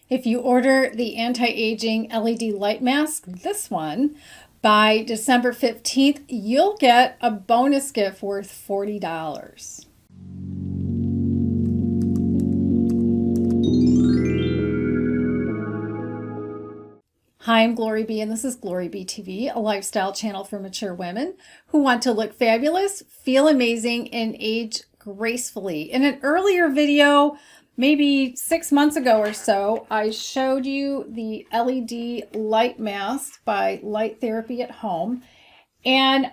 If you order the anti-aging LED light mask, this one, by December 15th, you'll get a bonus gift worth $40. Hi, I'm GloryB, and this is GloryB-TV, a lifestyle channel for mature women who want to look fabulous, feel amazing, and age gracefully. In an earlier video, maybe 6 months ago or so, I showed you the LED light mask by Light Therapy at Home. And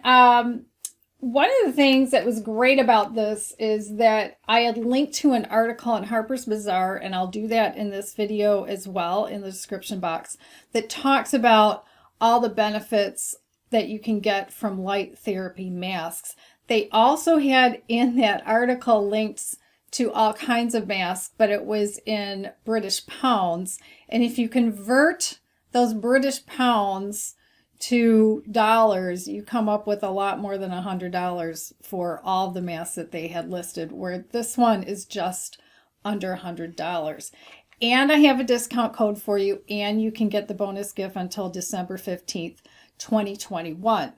one of the things that was great about this is that I had linked to an article in Harper's Bazaar, and I'll do that in this video as well in the description box, that talks about all the benefits that you can get from light therapy masks. They also had in that article links to all kinds of masks, but it was in British pounds. And if you convert those British pounds to dollars, you come up with a lot more than $100 for all the masks that they had listed, where this one is just under $100. And I have a discount code for you, and you can get the bonus gift until December 15th, 2021.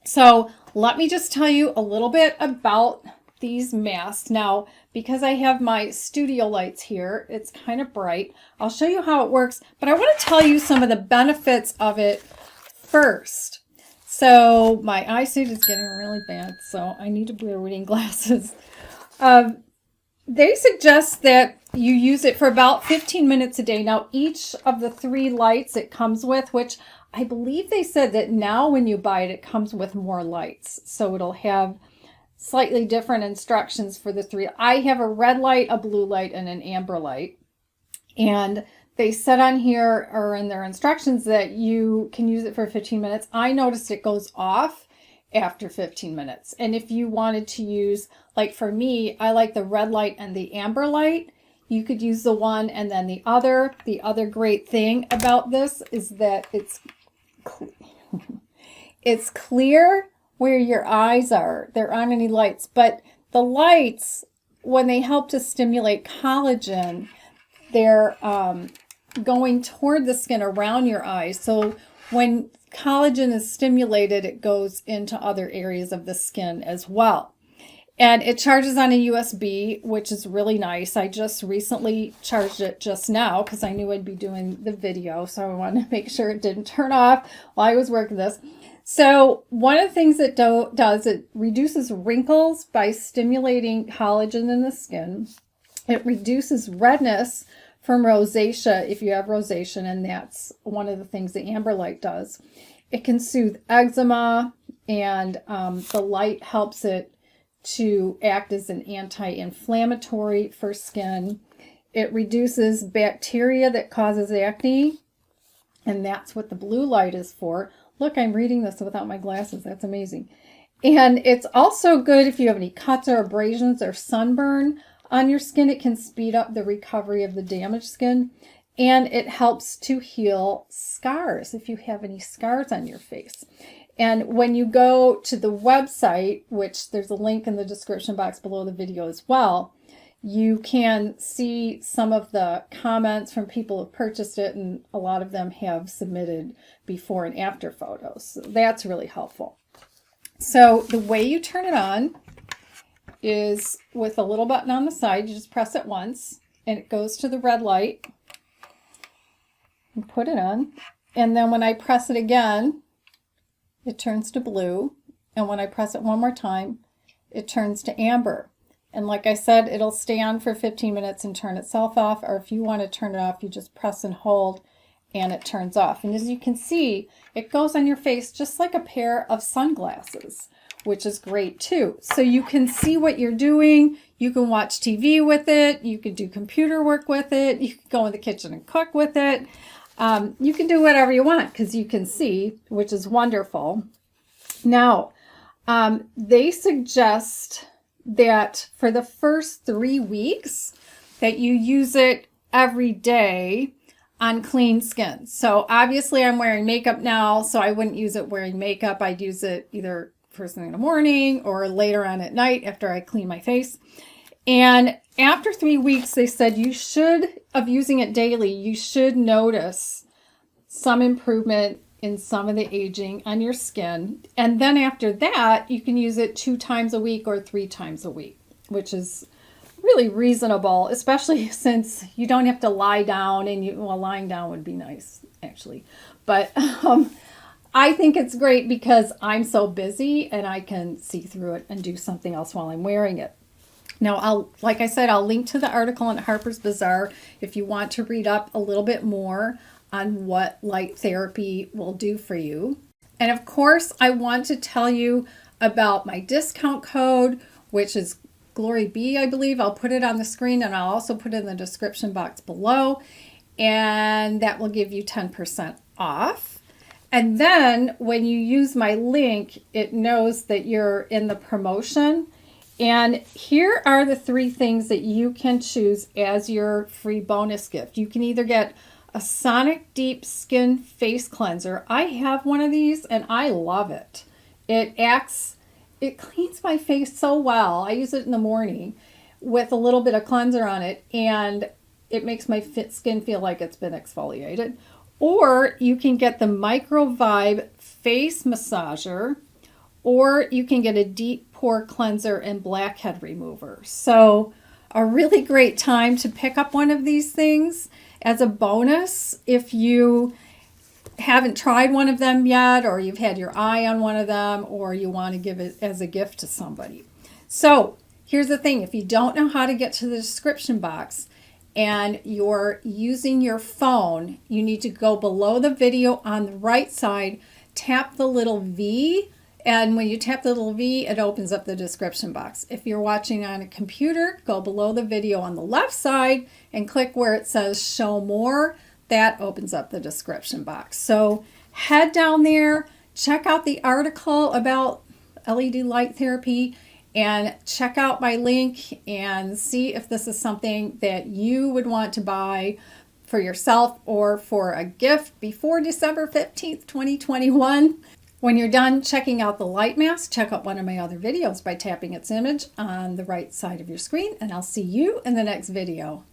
So let me just tell you a little bit about these masks. Now, because I have my studio lights here, it's kind of bright. I'll show you how it works, but I want to tell you some of the benefits of it first. So my eyesight is getting really bad, so I need to wear reading glasses. They suggest that you use it for about 15 minutes a day. Now, each of the 3 lights it comes with, which I believe they said that now when you buy it, it comes with more lights. So it'll have slightly different instructions for the 3. I have a red light, a blue light, and an amber light. And they said on here, or in their instructions, that you can use it for 15 minutes. I noticed it goes off after 15 minutes. And if you wanted to use, like for me, I like the red light and the amber light. You could use the one and then the other. The other great thing about this is that it's clear where your eyes are. There aren't any lights, but the lights, when they help to stimulate collagen, they're going toward the skin around your eyes. So when collagen is stimulated, it goes into other areas of the skin as well. And it charges on a USB, which is really nice. I just recently charged it just now because I knew I'd be doing the video, so I wanted to make sure it didn't turn off while I was working this. So one of the things it does, it reduces wrinkles by stimulating collagen in the skin. It reduces redness from rosacea if you have rosacea, and that's one of the things the amber light does. It can soothe eczema, and the light helps it to act as an anti-inflammatory for skin. It reduces bacteria that causes acne, and that's what the blue light is for. Look, I'm reading this without my glasses. That's amazing. And it's also good if you have any cuts or abrasions or sunburn on your skin. It can speed up the recovery of the damaged skin, and it helps to heal scars if you have any scars on your face. And when you go to the website, which there's a link in the description box below the video as well, you can see some of the comments from people who purchased it, and a lot of them have submitted before and after photos. So that's really helpful. So the way you turn it on is with a little button on the side. You just press it once, and it goes to the red light. And put it on. And then when I press it again, it turns to blue. And when I press it one more time, it turns to amber. And like I said, it'll stay on for 15 minutes and turn itself off. Or if you want to turn it off, you just press and hold and it turns off. And as you can see, it goes on your face just like a pair of sunglasses, which is great too. So you can see what you're doing. You can watch TV with it. You can do computer work with it. You can go in the kitchen and cook with it. You can do whatever you want because you can see, which is wonderful. Now, they suggest that for the first 3 weeks that you use it every day on clean skin. So obviously I'm wearing makeup now, so I wouldn't use it wearing makeup. I'd use it either first thing in the morning or later on at night after I clean my face. And after 3 weeks, they said of using it daily, you should notice some improvement in some of the aging on your skin. And then after that, you can use it 2 times a week or 3 times a week, which is really reasonable, especially since you don't have to lie down, and lying down would be nice actually. But I think it's great because I'm so busy and I can see through it and do something else while I'm wearing it. Now, like I said, I'll link to the article in Harper's Bazaar if you want to read up a little bit more on what light therapy will do for you. And of course, I want to tell you about my discount code, which is GloryB, I believe. I'll put it on the screen, and I'll also put it in the description box below. And that will give you 10% off. And then when you use my link, it knows that you're in the promotion. And here are the 3 things that you can choose as your free bonus gift. You can either get a Sonic Deep Skin Face Cleanser. I have one of these and I love it. It cleans my face so well. I use it in the morning with a little bit of cleanser on it, and it makes my skin feel like it's been exfoliated. Or you can get the Microvibe Face Massager, or you can get a Deep Pore Cleanser and Blackhead Remover. So a really great time to pick up one of these things as a bonus if you haven't tried one of them yet, or you've had your eye on one of them, or you want to give it as a gift to somebody. So here's the thing. If you don't know how to get to the description box and you're using your phone, you need to go below the video on the right side, tap the little V, and when you tap the little V, it opens up the description box. If you're watching on a computer, go below the video on the left side and click where it says show more. That opens up the description box. So head down there, check out the article about LED light therapy, and check out my link and see if this is something that you would want to buy for yourself or for a gift before December 15th, 2021. When you're done checking out the light mask, check out one of my other videos by tapping its image on the right side of your screen, and I'll see you in the next video.